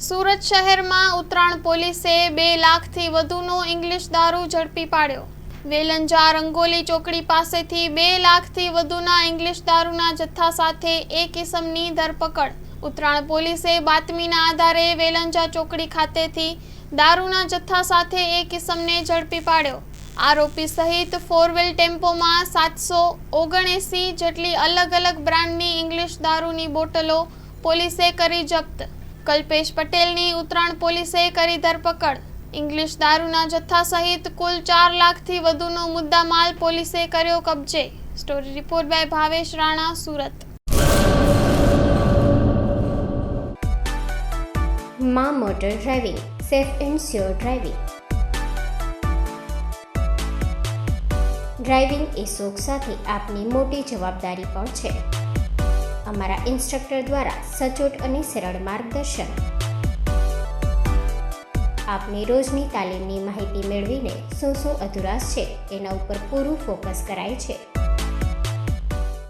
સુરત શહેરમાં ઉત્તરાયણ પોલીસે 2 લાખથી વધુનો ઇંગ્લિશ દારૂ ઝડપી પાડ્યો। વેલંજા રંગોલી ચોકડી પાસેથી 2 લાખથી વધુના ઇંગ્લિશ દારૂના જથ્થા સાથે એક ઇસમની ધરપકડ। ઉત્તરાયણ પોલીસે બાતમીના આધારે વેલંજા ચોકડી ખાતેથી દારૂના જથ્થા સાથે એક ઇસમને ઝડપી પાડ્યો। આરોપી સહિત 4 વ્હીલ ટેમ્પોમાં 779 જેટલી અલગ અલગ બ્રાન્ડની ઇંગ્લિશ દારૂની બોટલો પોલીસે કરી જપ્ત। કલ્પેશ પટેલની ઉત્તરાયણ પોલીસે કરી ધરપકડ। ઇંગ્લિશ દારૂના જથ્થા સહિત કુલ 4 લાખથી વધુનો મુદ્દામાલ પોલીસે કર્યો કબજે। Story report by Bhavesh Rana, Surat. માં motor driving, safe and sure driving. Driving એ શોખ સાથે આપની મોટી જવાબદારી પણ છે। અમારા ઇન્સ્ટ્રક્ટર દ્વારા સચોટ અને સરળ માર્ગદર્શન। આપની રોજની તાલીમની માહિતી મેળવીને શું અધુરાશ છે તેના ઉપર પૂરું ફોકસ કરાય છે।